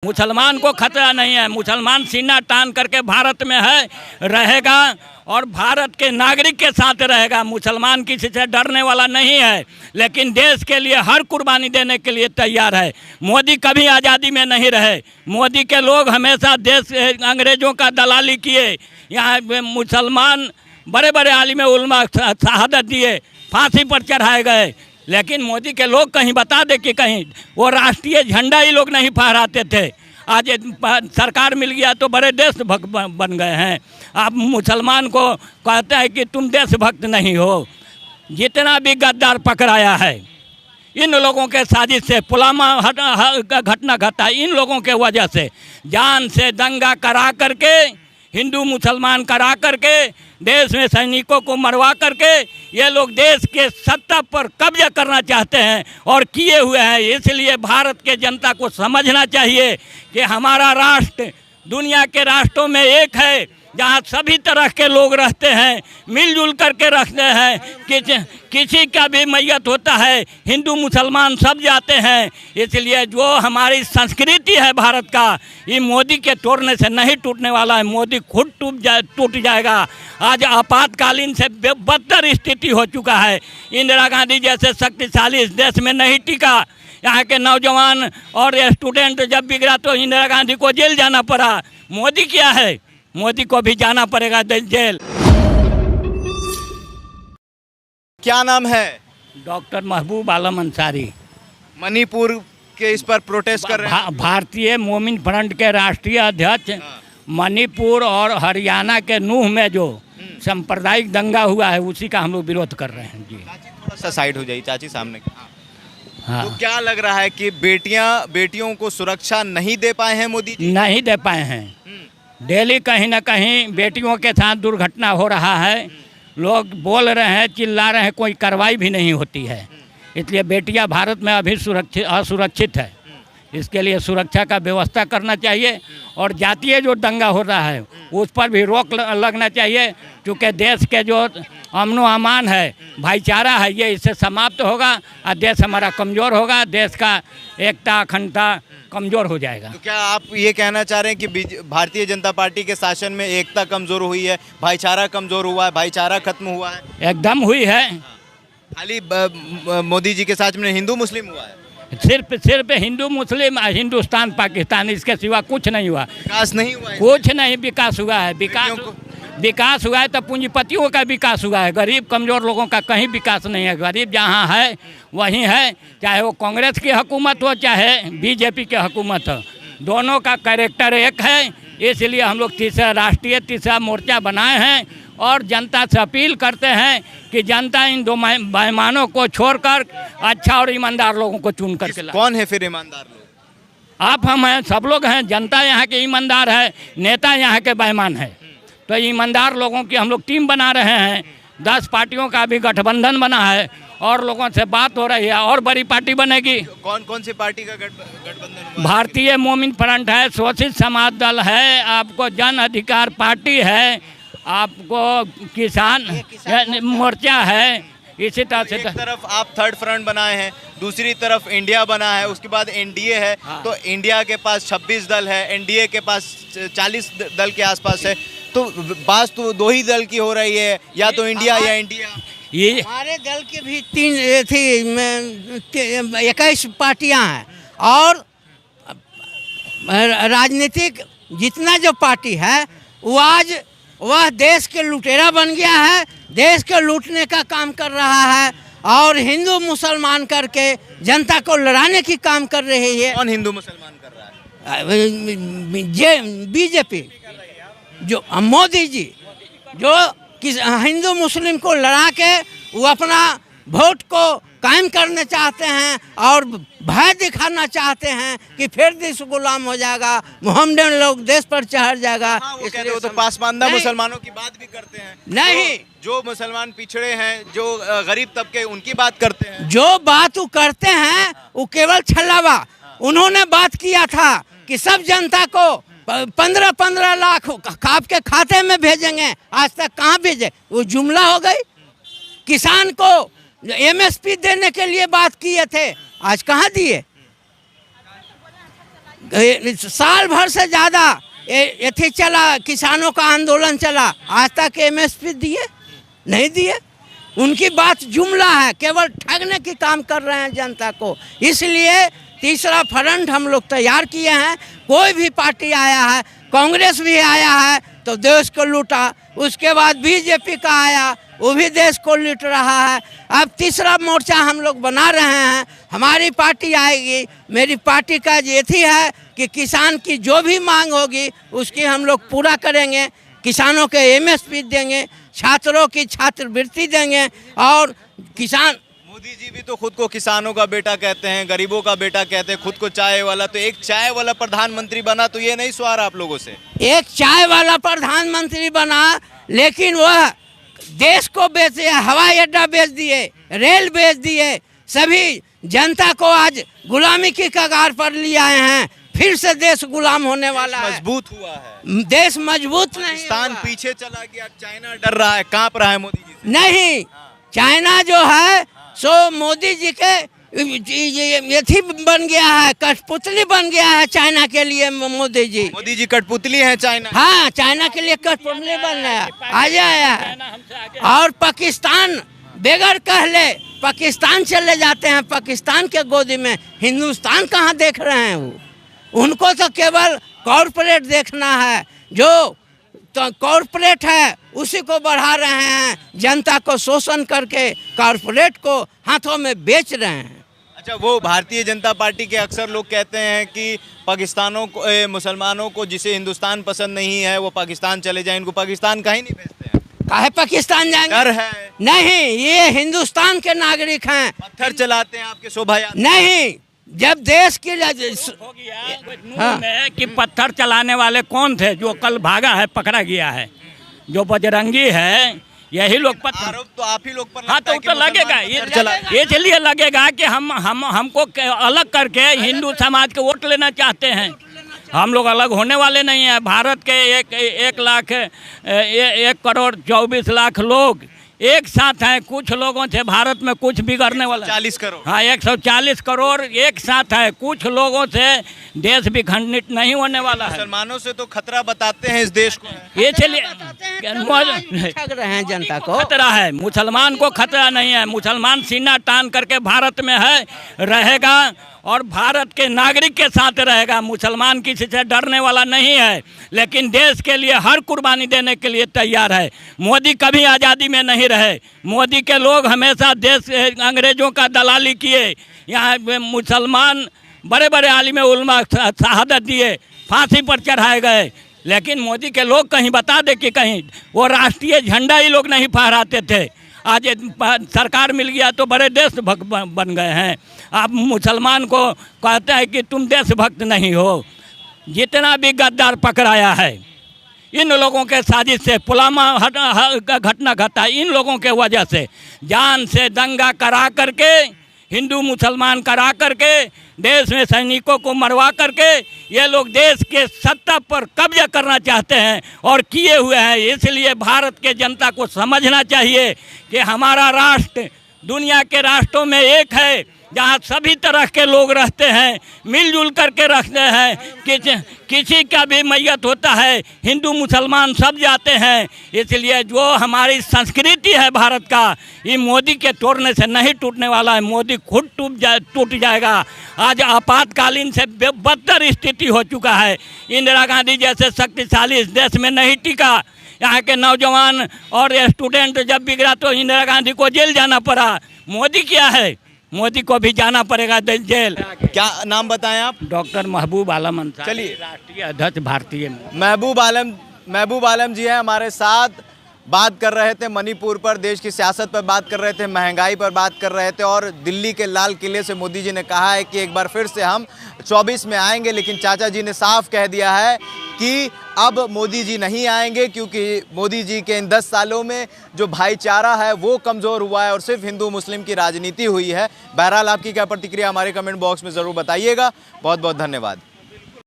मुसलमान को खतरा नहीं है। मुसलमान सीना तान करके भारत में है, रहेगा और भारत के नागरिक के साथ रहेगा। मुसलमान किसी से डरने वाला नहीं है, लेकिन देश के लिए हर कुर्बानी देने के लिए तैयार है। मोदी कभी आज़ादी में नहीं रहे। मोदी के लोग हमेशा देश अंग्रेज़ों का दलाली किए। यहाँ मुसलमान बड़े बड़े आलिम उलमा शहादत दिए, फांसी पर चढ़ाए गए, लेकिन मोदी के लोग कहीं बता दे कि कहीं वो राष्ट्रीय झंडा ही लोग नहीं फहराते थे। आज सरकार मिल गया तो बड़े देशभक्त बन गए हैं। आप मुसलमान को कहते हैं कि तुम देशभक्त नहीं हो। जितना भी गद्दार पकड़ाया है इन लोगों के साजिश से, पुलवामा घटना घटा इन लोगों के वजह से, जान से दंगा करा करके, हिंदू मुसलमान करा करके, देश में सैनिकों को मरवा करके ये लोग देश के सत्ता पर कब्जा करना चाहते हैं और किए हुए हैं। इसलिए भारत के जनता को समझना चाहिए कि हमारा राष्ट्र दुनिया के राष्ट्रों में एक है, जहाँ सभी तरह के लोग रहते हैं, मिलजुल करके रखते हैं। किसी का भी मैयत होता है, हिंदू मुसलमान सब जाते हैं। इसलिए जो हमारी संस्कृति है भारत का, ये मोदी के तोड़ने से नहीं टूटने वाला है। मोदी खुद टूट जाएगा। आज आपातकालीन से बदतर स्थिति हो चुका है। इंदिरा गांधी जैसे शक्तिशाली इस देश में नहीं टिका। यहाँ के नौजवान और स्टूडेंट जब बिगड़ा तो इंदिरा गांधी को जेल जाना पड़ा। मोदी क्या है? मोदी को भी जाना पड़ेगा जेल। क्या नाम है? डॉक्टर महबूब आलम अंसारी। मणिपुर के इस पर प्रोटेस्ट कर रहे हैं। भारतीय मोमिन फ्रंट के राष्ट्रीय अध्यक्ष। मणिपुर और हरियाणा के नूह में जो सांप्रदायिक दंगा हुआ है उसी का हम लोग विरोध कर रहे हैं जी। थोड़ा सा साइड हो जाइए चाची, सामने। हाँ। तो क्या लग रहा है कि बेटियों को सुरक्षा नहीं दे पाए हैं मोदी जी? नहीं दे पाए हैं। डेली कहीं ना कहीं बेटियों के साथ दुर्घटना हो रहा है। लोग बोल रहे हैं, चिल्ला रहे हैं, कोई कार्रवाई भी नहीं होती है। इसलिए बेटियां भारत में अभी असुरक्षित है। इसके लिए सुरक्षा का व्यवस्था करना चाहिए और जातीय जो दंगा हो रहा है उस पर भी रोक लगना चाहिए, क्योंकि देश के जो अमन अमान है, भाईचारा है, ये इससे समाप्त होगा और देश हमारा कमज़ोर होगा। देश का एकता अखंडता कमज़ोर हो जाएगा। तो क्या आप ये कहना चाह रहे हैं कि भारतीय जनता पार्टी के शासन में एकता कमज़ोर हुई है, भाईचारा कमज़ोर हुआ है, भाईचारा खत्म हुआ है? एकदम हुई है। खाली मोदी जी के साथ में हिंदू मुस्लिम हुआ है? सिर्फ हिंदू मुस्लिम, हिंदुस्तान पाकिस्तान, इसके सिवा कुछ नहीं हुआ। विकास नहीं हुआ है? कुछ नहीं विकास हुआ है। विकास हुआ है तो पूंजीपतियों का विकास हुआ है। गरीब कमज़ोर लोगों का कहीं विकास नहीं है। गरीब जहाँ है वहीं है, चाहे वो कांग्रेस की हुकूमत हो चाहे बीजेपी की हुकूमत हो, दोनों का कैरेक्टर एक है। इसलिए हम लोग तीसरा मोर्चा बनाए हैं और जनता से अपील करते हैं कि जनता इन दो बेईमानों को छोड़कर अच्छा और ईमानदार लोगों को चुन करके लाए। कौन है फिर ईमानदार लोग? आप, हम हैं, सब लोग हैं। जनता यहाँ के ईमानदार है, नेता यहाँ के बेईमान है। तो ईमानदार लोगों की हम लोग टीम बना रहे हैं। 10 पार्टियों का भी गठबंधन बना है और लोगों से बात हो रही है और बड़ी पार्टी बनेगी। कौन सी पार्टी का गठबंधन? भारतीय मोमिन फ्रंट है, शोषित समाज दल है, आपको जन अधिकार पार्टी है, आपको किसान मोर्चा है। इसी तरह से एक तरफ आप थर्ड फ्रंट बनाए हैं, दूसरी तरफ इंडिया बना है, उसके बाद एनडीए है। हाँ। तो इंडिया के पास 26 दल है, एनडीए के पास 40 दल के आसपास है। तो बात तो 2 ही दल की हो रही है, या तो इंडिया या इंडिया। ये हमारे दल की भी 21 पार्टियां हैं और राजनीतिक जितना जो पार्टी है वो आज वह देश के लुटेरा बन गया है, देश के लूटने का काम कर रहा है और हिंदू मुसलमान करके जनता को लड़ाने की काम कर रही है। कौन हिंदू मुसलमान कर रहा है? बीजेपी, जो मोदी जी जो हिंदू मुस्लिम को लड़ा के वो अपना वोट को कायम करने चाहते हैं और भय दिखाना चाहते हैं कि फिर देश गुलाम हो जाएगा, मोहम्मदन लोग देश पर चढ़ जाएगा। इसलिए वो तो पासमानदा मुसलमानों की बात भी करते हैं। नहीं, जो मुसलमान पिछड़े हैं, जो गरीब तबके, उनकी बात करते हैं। जो बात वो करते हैं वो केवल छलावा। उन्होंने बात किया था कि सब जनता को 15-15 लाख आपके खाते में भेजेंगे। आज तक कहाँ भेजे? वो जुमला हो गई। किसान को एमएसपी देने के लिए बात किए थे, आज कहाँ दिए? साल भर से ज़्यादा ये चला, किसानों का आंदोलन चला, आज तक MSP दिए नहीं दिए। उनकी बात जुमला है, केवल ठगने की काम कर रहे हैं जनता को। इसलिए तीसरा फ्रंट हम लोग तैयार किए हैं। कोई भी पार्टी आया है, कांग्रेस भी आया है तो देश को लूटा, उसके बाद BJP का आया वो भी देश को लूट रहा है। अब तीसरा मोर्चा हम लोग बना रहे हैं, हमारी पार्टी आएगी। मेरी पार्टी का ये थी है कि किसान की जो भी मांग होगी उसकी हम लोग पूरा करेंगे। किसानों के MSP देंगे, छात्रों की छात्रवृत्ति देंगे और किसान। मोदी जी भी तो खुद को किसानों का बेटा कहते हैं, गरीबों का बेटा कहते हैं, खुद को चाय वाला। तो एक चाय वाला प्रधानमंत्री बना तो ये नहीं सवार आप लोगों से? एक चाय वाला प्रधानमंत्री बना, लेकिन वह देश को बेच दिए, हवाई अड्डा बेच दिए, रेल बेच दिए, सभी जनता को आज गुलामी की कगार पर ले आए हैं। फिर से देश गुलाम होने वाला है। मजबूत हुआ है देश, मजबूत नहीं। पाकिस्तान पीछे चला गया, चाइना डर रहा है, कांप रहा है मोदी जी से। नहीं, चाइना जो है सो मोदी जी के ये थी बन गया है, कठपुतली बन गया है चाइना के लिए। मोदी जी कठपुतली हैं चाइना। हाँ, चाइना के लिए कठपुतली बन गया, आ जाया है। और पाकिस्तान बेगर कह ले, पाकिस्तान चले जाते हैं, पाकिस्तान के गोदी में। हिंदुस्तान कहाँ देख रहे हैं वो? उनको तो केवल कॉरपोरेट देखना है, जो तो कॉरपोरेट है उसी को बढ़ा रहे हैं। जनता को शोषण करके कॉरपोरेट को हाथों में बेच रहे हैं। अच्छा, वो भारतीय जनता पार्टी के अक्सर लोग कहते हैं कि पाकिस्तानों को, मुसलमानों को जिसे हिंदुस्तान पसंद नहीं है वो पाकिस्तान चले जाएं, इनको पाकिस्तान कहीं नहीं भेजते हैं। काहे पाकिस्तान जाएंगे? डर है? नहीं, ये हिंदुस्तान के नागरिक हैं। पत्थर चलाते हैं आपके शोभा यात्रा? नहीं, जब देश की हो गया में कि पत्थर चलाने वाले कौन थे जो कल भागा है, पकड़ा गया है, जो बजरंगी है, यही लोग पत्थर। आरोप तो आप ही लोग पर हाँ, लगता है तो लगेगा, इसलिए लगेगा कि हमको अलग करके हिंदू समाज के वोट लेना चाहते हैं। हम लोग अलग होने वाले नहीं हैं। भारत के 1 करोड़ 24 लाख लोग एक साथ हैं। कुछ लोगों से भारत में कुछ बिगड़ने वाला 40 करोड़। हाँ, 140 करोड़ एक साथ है। कुछ लोगों से देश भी खंडित नहीं होने वाला है। मुसलमानों से तो खतरा बताते हैं इस देश को। ये चलिए ठग रहे हैं जनता को। खतरा है, मुसलमान को खतरा नहीं है। मुसलमान सीना तान करके भारत में है, रहेगा और भारत के नागरिक के साथ रहेगा। मुसलमान किसी से डरने वाला नहीं है, लेकिन देश के लिए हर कुर्बानी देने के लिए तैयार है। मोदी कभी आज़ादी में नहीं रहे। मोदी के लोग हमेशा देश अंग्रेजों का दलाली किए। यहाँ मुसलमान बड़े बड़े आलिम उलमा शहादत दिए, फांसी पर चढ़ाए गए, लेकिन मोदी के लोग कहीं बता दे कि कहीं वो राष्ट्रीय झंडा ही लोग नहीं फहराते थे। आज सरकार मिल गया तो बड़े देशभक्त बन गए हैं। आप मुसलमान को कहते हैं कि तुम देशभक्त नहीं हो। जितना भी गद्दार पकड़ाया है इन लोगों के साजिश से, पुलवामा घटना घटा इन लोगों के वजह से, जान से दंगा करा करके, हिंदू मुसलमान करा करके, देश में सैनिकों को मरवा करके ये लोग देश के सत्ता पर कब्जा करना चाहते हैं और किए हुए हैं। इसलिए भारत के जनता को समझना चाहिए कि हमारा राष्ट्र दुनिया के राष्ट्रों में एक है, जहाँ सभी तरह के लोग रहते हैं, मिलजुल करके रखते हैं। किसी का भी मैयत होता है, हिंदू मुसलमान सब जाते हैं। इसलिए जो हमारी संस्कृति है भारत का, ये मोदी के तोड़ने से नहीं टूटने वाला है। मोदी खुद टूट जाएगा। आज आपातकालीन से बदतर स्थिति हो चुका है। इंदिरा गांधी जैसे शक्तिशाली इस देश में नहीं टिका। यहाँ के नौजवान और स्टूडेंट जब बिगड़ा तो इंदिरा गांधी को जेल जाना पड़ा। मोदी क्या है? मोदी को भी जाना पड़ेगा जेल। क्या नाम बताएं आप? डॉक्टर महबूब आलम अंसारी, चलिए, राष्ट्रीय अध्यक्ष भारतीय। महबूब आलम जी हैं हमारे साथ। बात कर रहे थे मणिपुर पर, देश की सियासत पर बात कर रहे थे, महंगाई पर बात कर रहे थे, और दिल्ली के लाल किले से मोदी जी ने कहा है कि एक बार फिर से हम 24 में आएंगे। लेकिन चाचा जी ने साफ कह दिया है कि अब मोदी जी नहीं आएंगे, क्योंकि मोदी जी के इन 10 सालों में जो भाईचारा है वो कमज़ोर हुआ है और सिर्फ हिंदू मुस्लिम की राजनीति हुई है। बहरहाल आपकी क्या प्रतिक्रिया हमारे कमेंट बॉक्स में ज़रूर बताइएगा। बहुत बहुत धन्यवाद।